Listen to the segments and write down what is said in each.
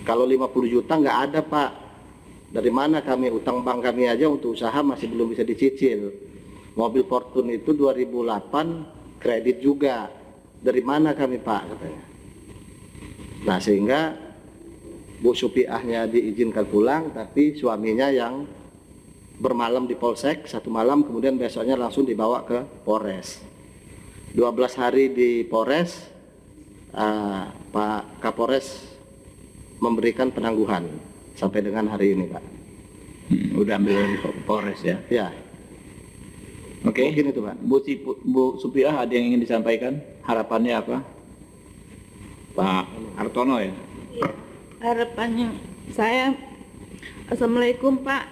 Kalau 50 juta nggak ada Pak. Dari mana kami, utang bank kami aja untuk usaha masih belum bisa dicicil. Mobil Fortune itu 2008 kredit juga. Dari mana kami Pak katanya. Nah sehingga Bu Supiahnya diizinkan pulang, tapi suaminya yang bermalam di Polsek, 1 malam, kemudian besoknya langsung dibawa ke Polres. 12 hari di Polres, Pak Kapolres memberikan penangguhan sampai dengan hari ini Pak. Udah ambil di Polres ya? Ya. Oke. Mungkin itu Pak. Bu Supiah ada yang ingin disampaikan? Harapannya apa? Pak Hartono ya? Ya, harapannya saya, Assalamualaikum Pak.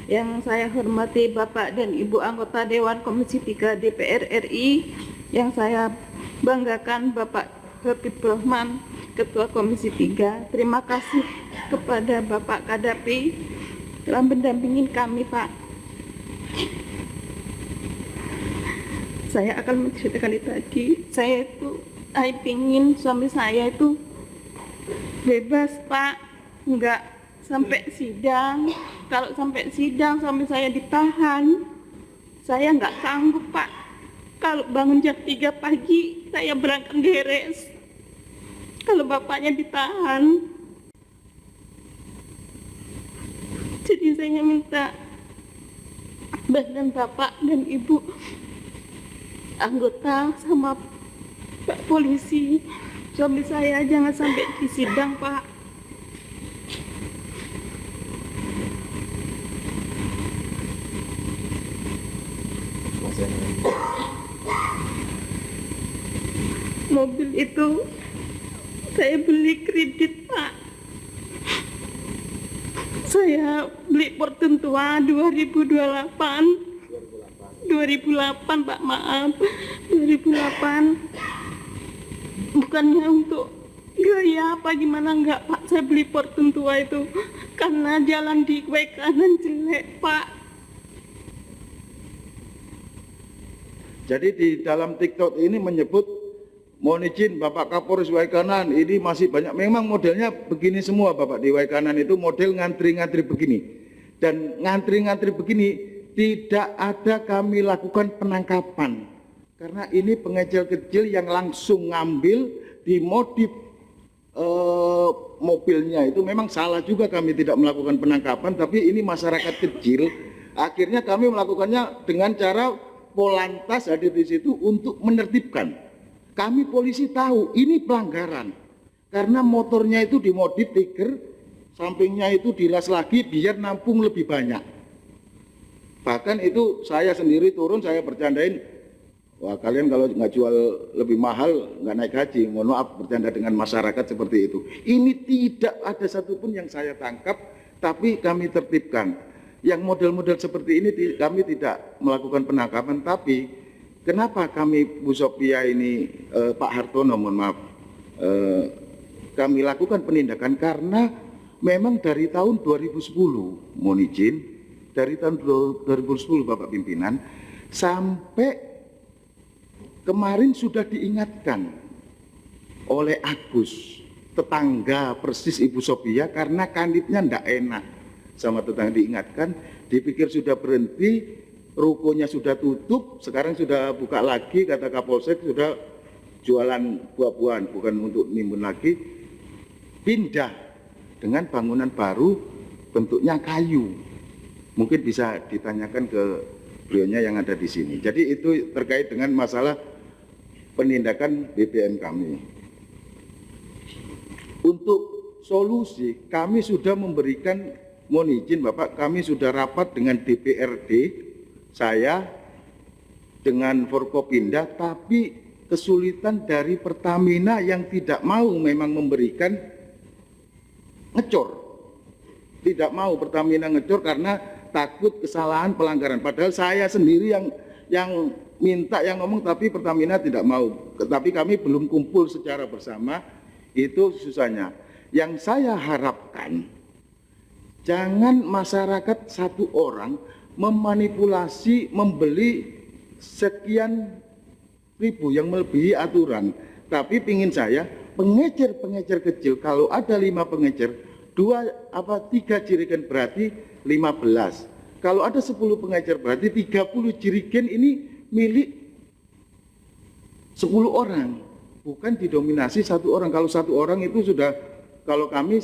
Yang saya hormati Bapak dan Ibu anggota Dewan Komisi 3 DPR RI, yang saya banggakan Bapak Habib Rahman, Ketua Komisi 3. Terima kasih kepada Bapak Kadapi telah mendampingi kami Pak. Saya akan menceritakan itu tadi. Saya pingin suami saya itu bebas Pak, enggak sampai sidang. Kalau sampai sidang suami saya ditahan, saya enggak sanggup Pak. Kalau bangun jam 3 pagi saya berangkat beres. Kalau bapaknya ditahan. Jadi saya minta bantuan Bapak dan Ibu anggota sama Pak Polisi, suami saya jangan sampai di sidang Pak. Mobil itu saya beli kredit Pak. Saya beli Fortune tua 2008 Pak, maaf, 2008. Bukannya untuk gaya apa gimana, enggak Pak. Saya beli Fortune tua itu karena jalan di kanan jelek Pak. Jadi di dalam TikTok ini menyebut, mohon izin Bapak Kapolres Waikanan, ini masih banyak, memang modelnya begini semua Bapak, di Waikanan itu model ngantri-ngantri begini. Dan ngantri-ngantri begini tidak ada kami lakukan penangkapan. Karena ini pengecil kecil yang langsung ngambil dimodif mobilnya, itu memang salah juga, kami tidak melakukan penangkapan, tapi ini masyarakat kecil. Akhirnya kami melakukannya dengan cara Polantas hadir di situ untuk menertibkan. Kami polisi tahu ini pelanggaran karena motornya itu dimodif Tiger, sampingnya itu dilas lagi biar nampung lebih banyak. Bahkan itu saya sendiri turun, saya bercandain, wah kalian kalau nggak jual lebih mahal nggak naik haji. Mohon maaf, bercanda dengan masyarakat seperti itu. Ini tidak ada satupun yang saya tangkap, tapi kami tertibkan. Yang model-model seperti ini kami tidak melakukan penangkapan, tapi kenapa kami Bu Sophia ini, Pak Hartono, mohon maaf, kami lakukan penindakan karena memang dari tahun 2010, mohon izin, dari tahun 2010 Bapak Pimpinan, sampai kemarin sudah diingatkan oleh Agus, tetangga persis Ibu Sophia, karena kanditnya ndak enak sama tetangga, diingatkan, dipikir sudah berhenti, rukonya sudah tutup, sekarang sudah buka lagi, kata Kapolsek sudah jualan buah-buahan, bukan untuk nimbun lagi, pindah dengan bangunan baru bentuknya kayu. Mungkin bisa ditanyakan ke beliaunya yang ada di sini. Jadi itu terkait dengan masalah penindakan BBM kami. Untuk solusi kami sudah memberikan, mohon izin Bapak, kami sudah rapat dengan DPRD, saya dengan Forkopinda, tapi kesulitan dari Pertamina yang tidak mau memang memberikan ngecor. Tidak mau Pertamina ngecor karena takut kesalahan pelanggaran. Padahal saya sendiri yang minta, yang ngomong, tapi Pertamina tidak mau. Tapi kami belum kumpul secara bersama, itu susahnya. Yang saya harapkan, jangan masyarakat satu orang memanipulasi membeli sekian ribu yang melebihi aturan. Tapi pingin saya pengecer kecil, kalau ada 5 pengecer, 3 jirigen berarti 15. Kalau ada 10 pengecer berarti 30 jirigen ini milik 10 orang, bukan didominasi 1 orang. Kalau 1 orang itu sudah, kalau kami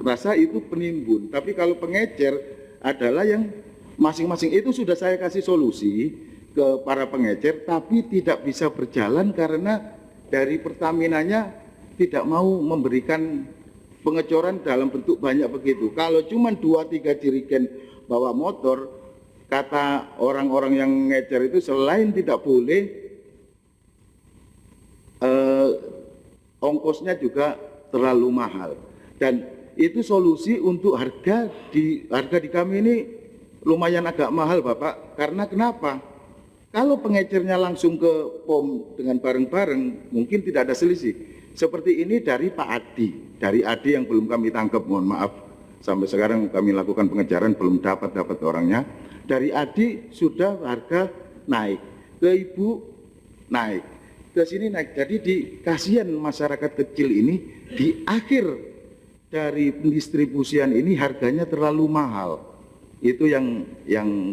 rasa itu penimbun. Tapi kalau pengecer adalah yang masing-masing, itu sudah saya kasih solusi ke para pengecer, tapi tidak bisa berjalan karena dari Pertaminanya tidak mau memberikan pengecoran dalam bentuk banyak begitu. Kalau cuma 2-3 jirigen bawa motor, kata orang-orang yang ngecer itu selain tidak boleh, ongkosnya juga terlalu mahal. Dan itu solusi untuk harga di kami ini lumayan agak mahal, Bapak. Karena kenapa? Kalau pengecernya langsung ke POM dengan bareng-bareng, mungkin tidak ada selisih. Seperti ini dari Pak Adi, dari Adi yang belum kami tangkap, mohon maaf. Sampai sekarang kami lakukan pengejaran, belum dapat orangnya. Dari Adi sudah harga naik, ke Ibu naik, ke sini naik. Jadi kasihan masyarakat kecil ini di akhir dari pendistribusian ini harganya terlalu mahal. Itu yang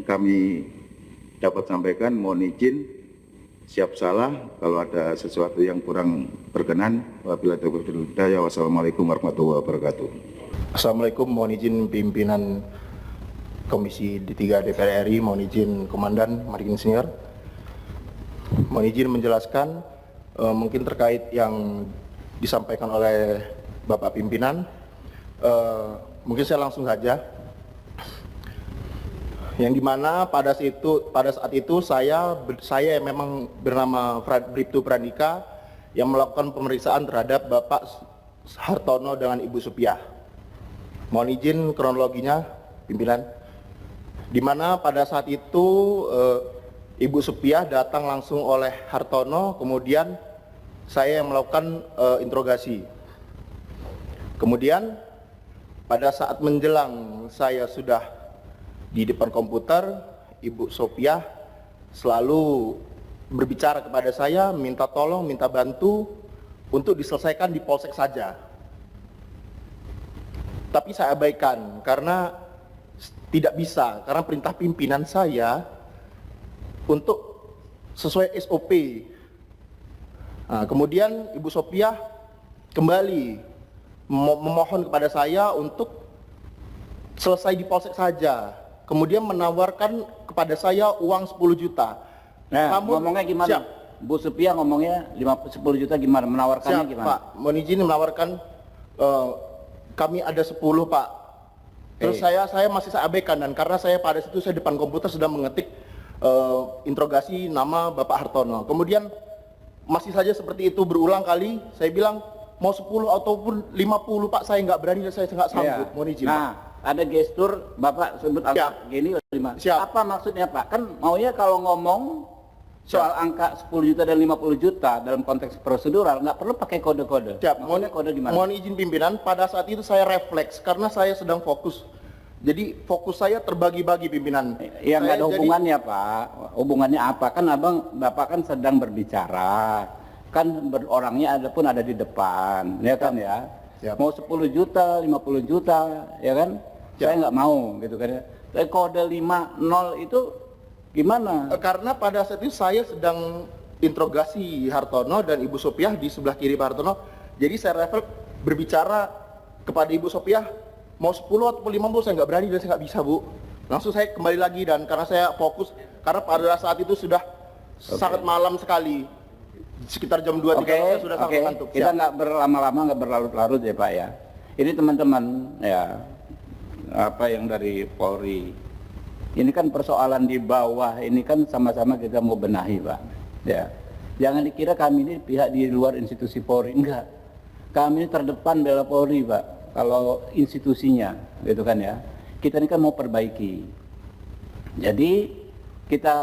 kami dapat sampaikan. Mohon izin, siap salah kalau ada sesuatu yang kurang berkenan. Wabillahi taufiq wal hidayah. Wassalamualaikum warahmatullahi wabarakatuh. Assalamualaikum, mohon izin pimpinan Komisi 3 DPR RI, mohon izin Komandan Mardikin Senior. Mohon izin menjelaskan mungkin terkait yang disampaikan oleh Bapak pimpinan. Mungkin saya langsung saja. Yang dimana pada saat itu saya yang memang bernama Bribtu Prandika yang melakukan pemeriksaan terhadap Bapak Hartono dengan Ibu Supiah. Mohon izin kronologinya, pimpinan. Dimana pada saat itu Ibu Supiah datang langsung oleh Hartono, kemudian saya yang melakukan interogasi. Kemudian pada saat menjelang saya sudah di depan komputer, Ibu Sopiah selalu berbicara kepada saya, minta tolong, minta bantu untuk diselesaikan di polsek saja. Tapi saya abaikan karena tidak bisa, karena perintah pimpinan saya untuk sesuai SOP. Nah, kemudian Ibu Sopiah kembali memohon kepada saya untuk selesai di polsek saja. Kemudian menawarkan kepada saya uang 10 juta. Nah, ngomongnya gimana? Siap. Bu Supiah ngomongnya 10 juta gimana? Menawarkannya Siap, gimana? Pak. Mohon izin menawarkan kami ada 10, Pak. Terus saya masih abaikan, dan karena saya pada situ saya depan komputer sudah mengetik interogasi nama Bapak Hartono. Kemudian masih saja seperti itu berulang kali. Saya bilang mau 10 ataupun 50, Pak, saya nggak berani dan saya nggak sanggup. Ya. Mohon izin, nah, Pak. ada gestur Bapak sebut angka gini 5. Siap. Apa maksudnya, Pak? Kan maunya kalau ngomong soal angka 10 juta dan 50 juta dalam konteks prosedural nggak perlu pakai kode-kode. Siap. Maksudnya kode gimana? Mohon izin pimpinan, pada saat itu saya refleks karena saya sedang fokus. Jadi fokus saya terbagi-bagi, pimpinan. Ya nggak ada Saya hubungannya, Pak. Hubungannya apa? Kan Bapak kan sedang berbicara. Kan orangnya ada di depan, ya kan ya? Siap. Mau 10 juta, 50 juta, ya kan? Saya nggak mau, gitu kan ya. Tapi kode 50 itu gimana? Karena pada saat itu saya sedang interogasi Hartono dan Ibu Sopiah di sebelah kiri Pak Hartono. Jadi saya refleks berbicara kepada Ibu Sopiah, mau 10 atau 50 saya nggak berani dan saya nggak bisa, Bu. Langsung saya kembali lagi, dan karena saya fokus, karena pada saat itu sudah sangat malam sekali, sekitar jam 2-3 saya sudah sangat ngantuk. Kita nggak berlama-lama, nggak berlarut-larut ya, Pak ya. Ini teman-teman ya, apa yang dari Polri. Ini kan persoalan di bawah, ini kan sama-sama kita mau benahi, Pak. Ya. Jangan dikira kami ini pihak di luar institusi Polri, enggak. Kami ini terdepan bela Polri, Pak. Kalau institusinya, gitu kan ya. Kita ini kan mau perbaiki. Jadi kita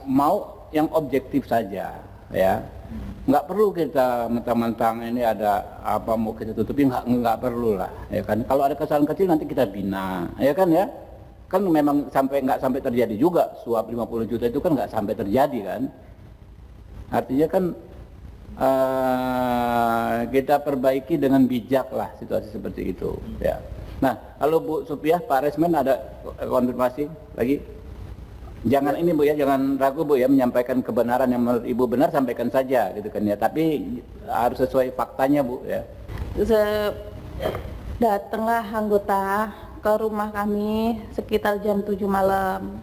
mau yang objektif saja, ya. Nggak perlu kita mentang-mentang ini ada apa mau kita tutupi, nggak perlu lah, ya kan. Kalau ada kesalahan kecil nanti kita bina, ya kan ya. Kan memang nggak sampai terjadi juga suap 50 juta itu kan nggak sampai terjadi kan. Artinya kan kita perbaiki dengan bijak lah situasi seperti itu ya. Nah, kalau Bu Supiah, Pak Resmen ada konfirmasi lagi? Jangan ini Bu ya, jangan ragu Bu ya, menyampaikan kebenaran yang menurut Ibu benar sampaikan saja gitu kan ya, tapi harus sesuai faktanya Bu ya. Datanglah anggota ke rumah kami sekitar jam 7 malam.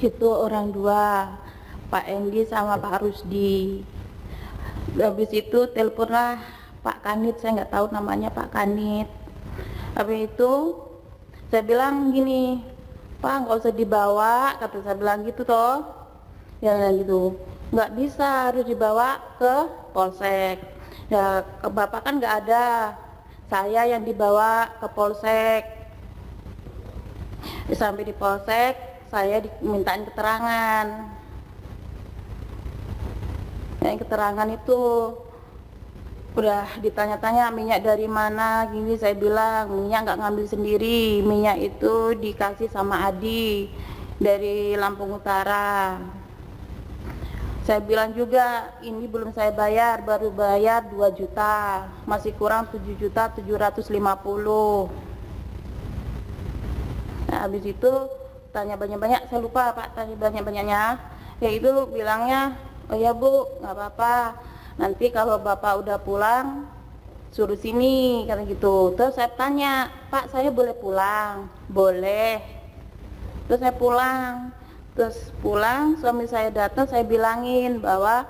Itu orang dua, Pak Endi sama Pak Rusdi. Habis itu teleponlah Pak Kanit, saya nggak tahu namanya Pak Kanit. Habis itu saya bilang gini, Pak nggak usah dibawa, kata saya bilang gitu toh. Ya gitu, nggak bisa, harus dibawa ke Polsek. Ya ke Bapak kan nggak ada, saya yang dibawa ke Polsek. Sampai di Polsek, saya dimintain keterangan. Yang keterangan itu udah ditanya-tanya minyak dari mana gini, saya bilang minyak nggak ngambil sendiri, minyak itu dikasih sama Adi dari Lampung Utara. Saya bilang juga ini belum saya bayar, baru bayar 2 juta, masih kurang 7.750.000. Nah, habis itu tanya banyak-banyak, saya lupa Pak tanya banyak-banyaknya, ya itu bilangnya oh ya Bu nggak apa-apa, nanti kalau Bapak udah pulang suruh sini, kata gitu. Terus saya tanya, Pak saya boleh pulang? Boleh. Terus saya pulang. Terus pulang, suami saya datang, saya bilangin bahwa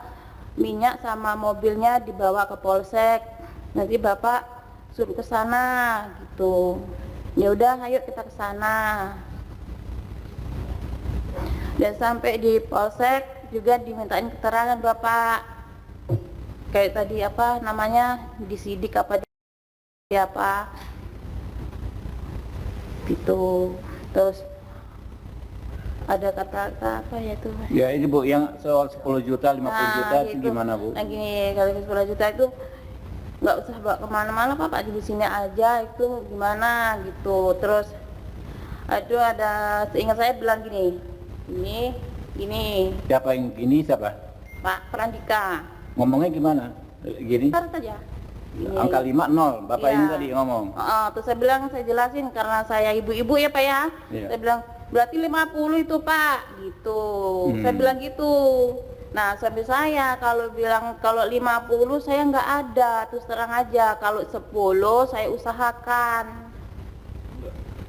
minyak sama mobilnya dibawa ke Polsek, nanti Bapak suruh ke sana gitu. Ya udah, ayo kita ke sana. Dan sampai di Polsek juga dimintain keterangan Bapak. Kayak tadi apa namanya, disidik apa di apa gitu. Terus ada kata-kata apa ya itu? Ya ini Bu, yang soal 10 juta, 50 juta itu gitu. gimana Bu? Nah gini, kalau 10 juta itu nggak usah bawa kemana-mana Pak di sini aja, itu gimana gitu. Terus aduh, ada seingat saya bilang gini, gini Siapa yang gini, siapa? Pak Prandika, Ngomongnya gimana? Gini? ntar saja gini. Angka 50, Bapak Iya. ini tadi ngomong. Terus saya bilang, saya jelasin karena saya ibu-ibu ya Pak ya. Iya. Saya bilang berarti 50 itu Pak gitu. Saya bilang gitu. Nah sampai saya kalau bilang kalau 50 saya nggak ada, terus terang aja. Kalau 10 saya usahakan.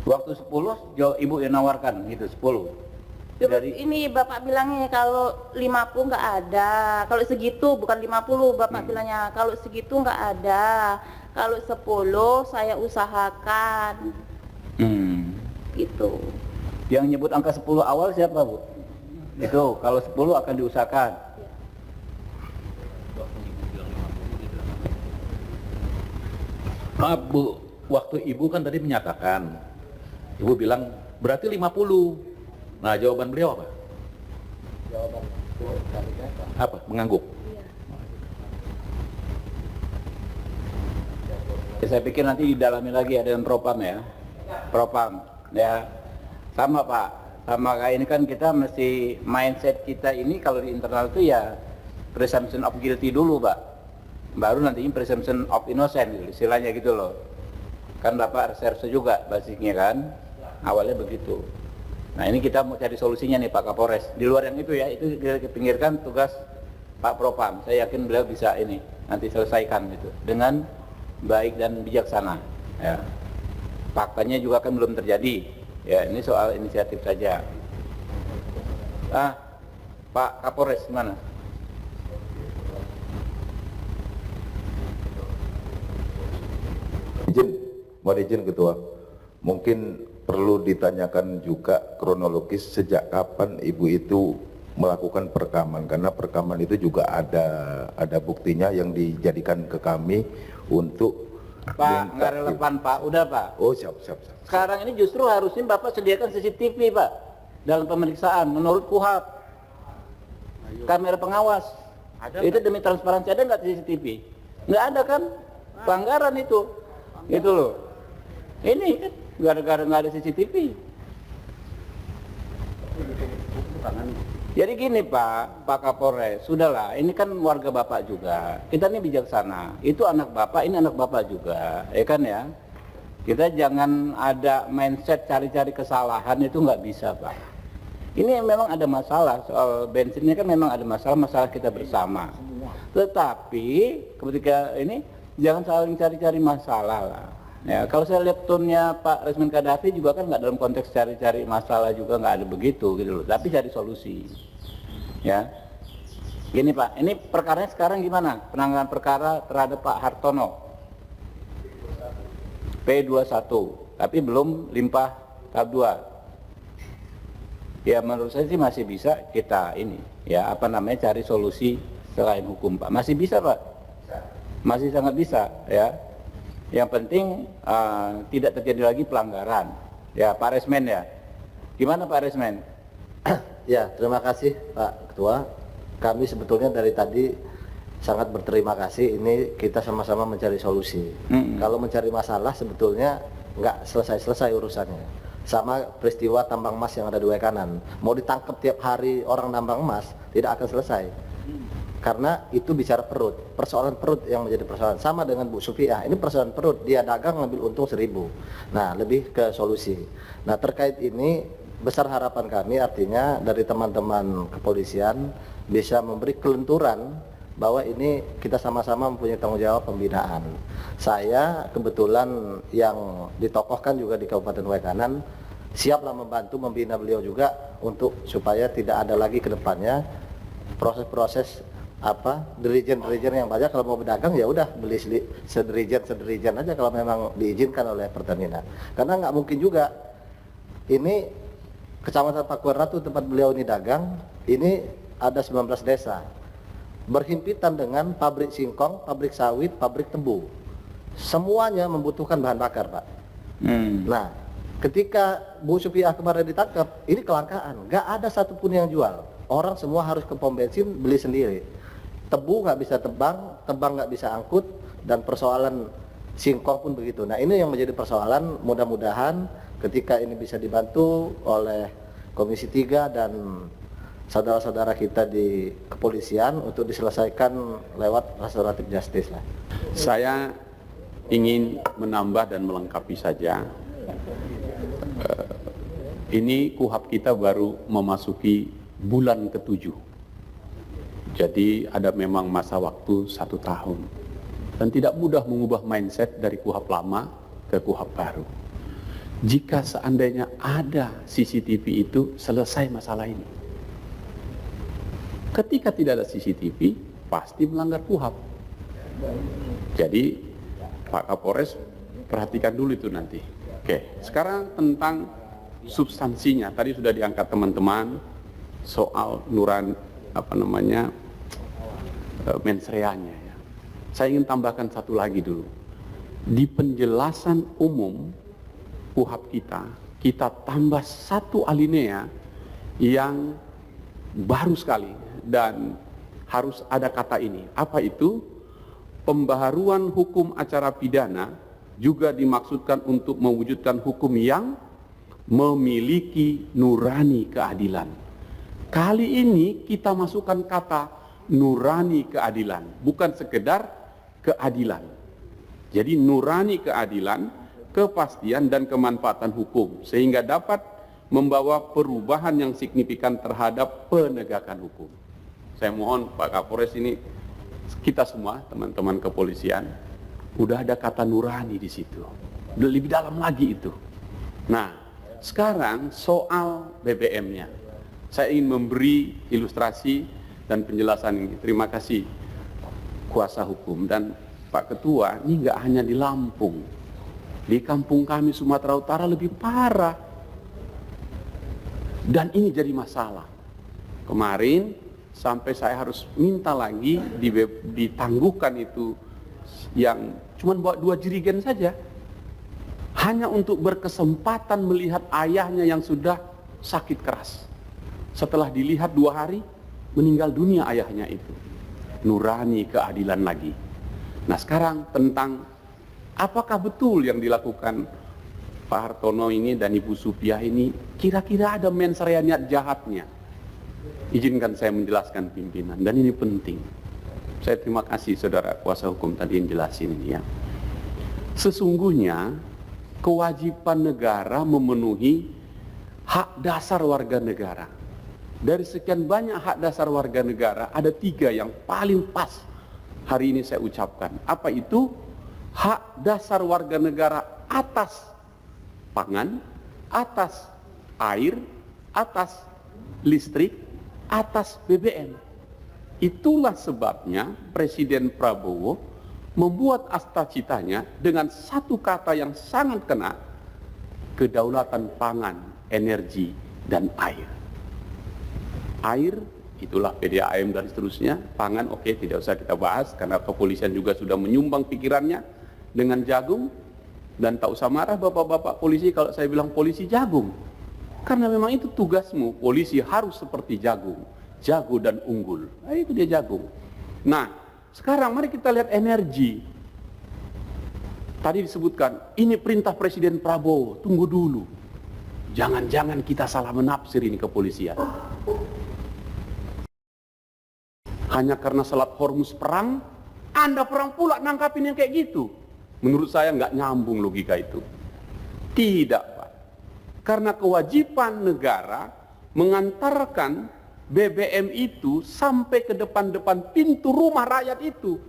Waktu 10, Ibu yang nawarkan gitu, 10. Terus Dari ini Bapak bilangnya kalau 50 nggak ada, kalau segitu bukan 50 Bapak bilangnya, kalau segitu nggak ada, kalau 10 saya usahakan gitu. Yang nyebut angka 10 awal siapa Bu? Itu kalau 10 akan diusahakan. Maaf Bu, waktu Ibu kan tadi menyatakan, Ibu bilang berarti 50. Nah jawaban beliau apa? Apa? Mengangguk. Saya pikir nanti didalami lagi ada yang propam ya. Propam ya. Sama Pak, sama kayak ini kan kita mesti mindset kita ini kalau di internal itu ya presumption of guilty dulu Pak, baru nanti presumption of innocent gitu, istilahnya gitu loh. Kan Bapak reserse juga basicnya kan, awalnya begitu. Nah ini kita mau cari solusinya nih Pak Kapolres. Di luar yang itu ya, itu kita pinggirkan tugas Pak Propam. Saya yakin beliau bisa ini nanti selesaikan gitu dengan baik dan bijaksana. Ya. Faktanya juga kan belum terjadi. Ya ini soal inisiatif saja. Pak Kapolres mana? Mohon izin Ketua, mungkin perlu ditanyakan juga kronologis sejak kapan Ibu itu melakukan perekaman, karena perekaman itu juga ada buktinya yang dijadikan ke kami untuk Pak, nggak relevan Pak, udah Pak. Oh siap. Sekarang ini justru harusnya Bapak sediakan CCTV Pak dalam pemeriksaan menurut KUHP, kamera pengawas. Itu demi transparansi. Ada nggak CCTV? Nggak ada kan? Pelanggaran itu loh. Ini kan gara-gara nggak ada CCTV. Jadi gini Pak Kapolres, sudahlah, ini kan warga Bapak juga, kita ini bijaksana, itu anak Bapak, ini anak Bapak juga, ya kan ya. Kita jangan ada mindset cari-cari kesalahan, itu nggak bisa Pak. Ini memang ada masalah, soal bensinnya kan memang ada masalah kita bersama. Tetapi ketika ini jangan saling cari-cari masalah lah. Ya, kalau saya lihat tone-nya Pak Resmen Qaddafi juga kan nggak dalam konteks cari-cari masalah juga, nggak ada begitu gitu loh, tapi cari solusi. Ya, gini Pak, ini perkaranya sekarang gimana? Penanganan perkara terhadap Pak Hartono P21, tapi belum limpah tahap 2. Ya menurut saya sih masih bisa kita ini, ya apa namanya, cari solusi selain hukum Pak. Masih bisa Pak, masih sangat bisa ya. Yang penting tidak terjadi lagi pelanggaran. Ya Pak Resmen ya, gimana Pak Resmen? Ya, terima kasih Pak Ketua. Kami sebetulnya dari tadi sangat berterima kasih. Ini kita sama-sama mencari solusi. Kalau mencari masalah sebetulnya nggak selesai-selesai urusannya. Sama peristiwa tambang emas yang ada di Wekanan. Mau ditangkap tiap hari orang tambang emas tidak akan selesai. Karena itu bicara perut, persoalan perut yang menjadi persoalan. Sama dengan Bu Sufiah, ini persoalan perut, dia dagang ngambil untung 1.000. Nah, lebih ke solusi. Nah, terkait ini besar harapan kami, artinya dari teman-teman kepolisian bisa memberi kelenturan bahwa ini kita sama-sama mempunyai tanggung jawab pembinaan. Saya kebetulan yang ditokohkan juga di Kabupaten Wekanan, siaplah membantu membina beliau juga untuk supaya tidak ada lagi ke depannya proses-proses dirijen-dirijen yang banyak. Kalau mau berdagang ya udah beli sedirijen aja kalau memang diizinkan oleh Pertamina. Karena nggak mungkin juga ini Kecamatan Pakuan Ratu tempat beliau ini dagang, ini ada 19 desa berhimpitan dengan pabrik singkong, pabrik sawit, pabrik tebu. Semuanya membutuhkan bahan bakar Pak. Nah, ketika Bu Sufiah kemarin ditangkap, ini kelangkaan, nggak ada satupun yang jual. Orang semua harus ke pom bensin beli sendiri. Tebu nggak bisa tebang nggak bisa angkut, dan persoalan singkong pun begitu. Nah, ini yang menjadi persoalan. Mudah-mudahan ketika ini bisa dibantu oleh Komisi 3 dan saudara-saudara kita di kepolisian untuk diselesaikan lewat restoratif justice lah. Saya ingin menambah dan melengkapi saja. Ini KUHP kita baru memasuki bulan ke-7. Jadi ada memang masa waktu 1 tahun. Dan tidak mudah mengubah mindset dari KUHP lama ke KUHP baru. Jika seandainya ada CCTV itu, selesai masalah ini. Ketika tidak ada CCTV, pasti melanggar KUHP. Jadi Pak Kapolres perhatikan dulu itu nanti. Oke, sekarang tentang substansinya. Tadi sudah diangkat teman-teman soal mensreanya ya. Saya ingin tambahkan satu lagi dulu. Di penjelasan umum KUHP kita tambah satu alinea yang baru sekali dan harus ada kata ini. Apa itu? Pembaharuan hukum acara pidana juga dimaksudkan untuk mewujudkan hukum yang memiliki nurani keadilan. Kali ini kita masukkan kata nurani keadilan, bukan sekedar keadilan. Jadi nurani keadilan, kepastian dan kemanfaatan hukum, sehingga dapat membawa perubahan yang signifikan terhadap penegakan hukum. Saya mohon Pak Kapolres ini, kita semua teman-teman kepolisian, udah ada kata nurani di situ, lebih dalam lagi itu. Nah, sekarang soal BBM-nya, saya ingin memberi ilustrasi dan penjelasan ini. Terima kasih kuasa hukum dan Pak Ketua. Ini nggak hanya di Lampung, di kampung kami Sumatera Utara lebih parah. Dan ini jadi masalah. Kemarin sampai saya harus minta lagi ditangguhkan itu yang cuma bawa 2 jerigen saja. Hanya untuk berkesempatan melihat ayahnya yang sudah sakit keras. Setelah dilihat 2 hari, meninggal dunia ayahnya itu. Nurani keadilan lagi. Nah sekarang tentang apakah betul yang dilakukan Pak Hartono ini dan Ibu Supiah ini, kira-kira ada mensreanya jahatnya. Izinkan saya menjelaskan pimpinan, dan ini penting. Saya terima kasih saudara kuasa hukum tadi yang jelasin ini ya. Sesungguhnya kewajiban negara memenuhi hak dasar warga negara. Dari sekian banyak hak dasar warga negara, ada 3 yang paling pas hari ini saya ucapkan. Apa itu? Hak dasar warga negara atas pangan, atas air, atas listrik, atas BBM. Itulah sebabnya Presiden Prabowo membuat astacitanya dengan satu kata yang sangat kena, kedaulatan pangan, energi, dan air. Air, itulah PDAM dan seterusnya. Pangan, oke, tidak usah kita bahas, karena kepolisian juga sudah menyumbang pikirannya dengan jagung. Dan tak usah marah bapak-bapak polisi kalau saya bilang polisi jagung. Karena memang itu tugasmu, polisi harus seperti jagung. Jago dan unggul, itu dia jagung. Nah, sekarang mari kita lihat energi. Tadi disebutkan, ini perintah Presiden Prabowo, tunggu dulu. Jangan-jangan kita salah menafsir ini kepolisian. Hanya karena Selat Hormuz perang, Anda perang pula nangkapin yang kayak gitu. Menurut saya nggak nyambung logika itu. Tidak, Pak. Karena kewajiban negara mengantarkan BBM itu sampai ke depan-depan pintu rumah rakyat itu.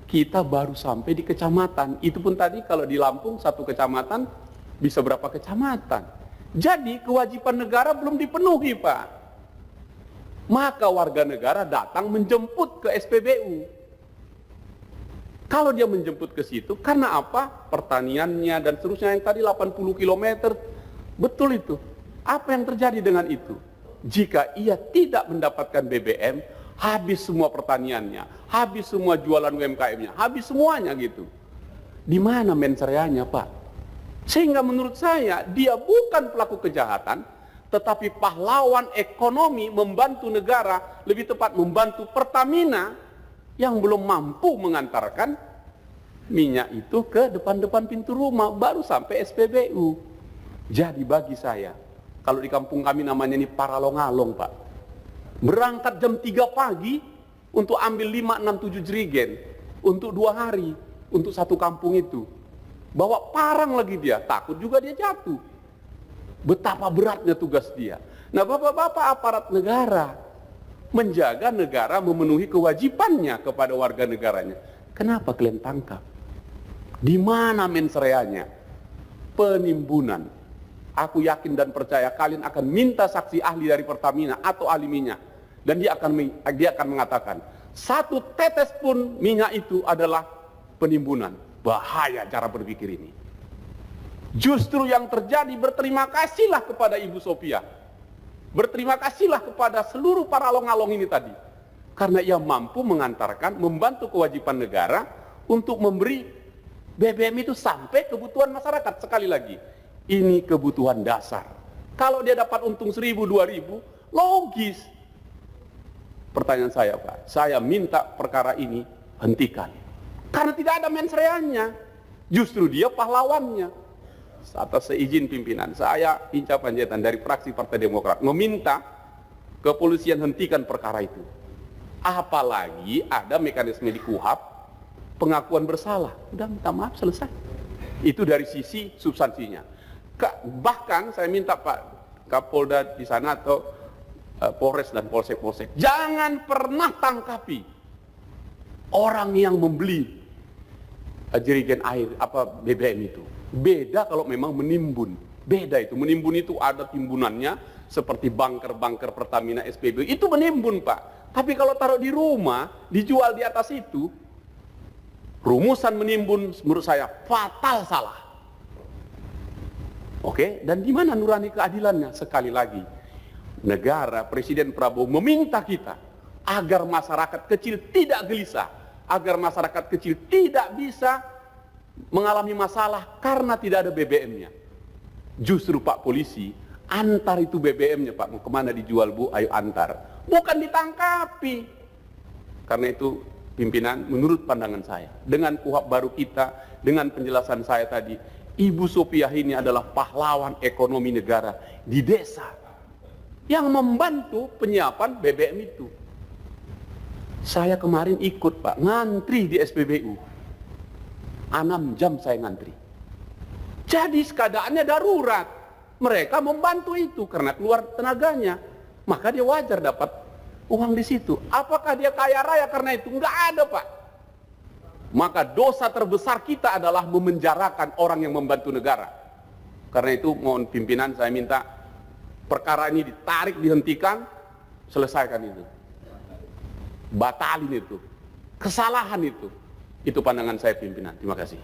Kita baru sampai di kecamatan. Itu pun tadi kalau di Lampung satu kecamatan bisa berapa kecamatan. Jadi kewajiban negara belum dipenuhi, Pak. Maka warga negara datang menjemput ke SPBU. Kalau dia menjemput ke situ, karena apa? Pertaniannya dan seterusnya yang tadi 80 km, betul itu. Apa yang terjadi dengan itu? Jika ia tidak mendapatkan BBM, habis semua pertaniannya, habis semua jualan UMKM-nya, habis semuanya gitu. Di mana mensreanya, Pak? Sehingga menurut saya, dia bukan pelaku kejahatan, tetapi pahlawan ekonomi membantu negara, lebih tepat membantu Pertamina yang belum mampu mengantarkan minyak itu ke depan-depan pintu rumah, baru sampai SPBU. Jadi bagi saya, kalau di kampung kami namanya ini paralong-along, Pak. Berangkat jam 3 pagi untuk ambil 5, 6, 7 jerigen untuk 2 hari untuk satu kampung itu. Bawa parang lagi dia, takut juga dia jatuh. Betapa beratnya tugas dia. Nah, bapak-bapak aparat negara menjaga negara memenuhi kewajibannya kepada warga negaranya. Kenapa kalian tangkap? Di mana mensreanya? Penimbunan. Aku yakin dan percaya kalian akan minta saksi ahli dari Pertamina atau ahli minyak. Dan dia akan mengatakan, 1 tetes pun minyak itu adalah penimbunan. Bahaya cara berpikir ini. Justru yang terjadi, berterima kasihlah kepada Ibu Sophia. Berterima kasihlah kepada seluruh paralong-along ini tadi. Karena ia mampu mengantarkan, membantu kewajiban negara untuk memberi BBM itu sampai kebutuhan masyarakat. Sekali lagi, ini kebutuhan dasar. Kalau dia dapat untung 1.000, 2.000, logis. Pertanyaan saya, Pak, saya minta perkara ini hentikan. Karena tidak ada mensreanya. Justru dia pahlawannya. Atas seizin pimpinan, saya Hinca Panjaitan dari fraksi Partai Demokrat meminta kepolisian hentikan perkara itu. Apalagi ada mekanisme di KUHP pengakuan bersalah. Udah minta maaf, selesai. Itu dari sisi substansinya. Bahkan saya minta Pak Kapolda di sana atau Polres dan Polsek-Polsek, jangan pernah tangkapi orang yang membeli jerigen air BBM itu. Beda kalau memang menimbun. Beda itu, menimbun itu ada timbunannya seperti bunker-bunker Pertamina SPBU. Itu menimbun, Pak. Tapi kalau taruh di rumah, dijual di atas itu, rumusan menimbun menurut saya fatal salah. Oke, dan di mana nurani keadilannya? Sekali lagi, negara, Presiden Prabowo meminta kita agar masyarakat kecil tidak gelisah, agar masyarakat kecil tidak bisa mengalami masalah karena tidak ada BBM-nya. Justru Pak Polisi, antar itu BBM-nya, Pak, mau kemana dijual, Bu, ayo antar. Bukan ditangkapi. Karena itu pimpinan, menurut pandangan saya, dengan KUHP baru kita, dengan penjelasan saya tadi, Ibu Sophia ini adalah pahlawan ekonomi negara di desa. yang membantu penyiapan BBM itu. Saya kemarin ikut Pak, ngantri di SPBU. 6 jam saya ngantri. Jadi keadaannya darurat. Mereka membantu itu karena keluar tenaganya. Maka dia wajar dapat uang di situ. Apakah dia kaya raya karena itu? Enggak ada Pak. Maka dosa terbesar kita adalah memenjarakan orang yang membantu negara. Karena itu mohon pimpinan saya minta perkara ini ditarik, dihentikan, selesaikan itu. Batalin itu. Kesalahan itu. Itu pandangan saya pimpinan. Terima kasih.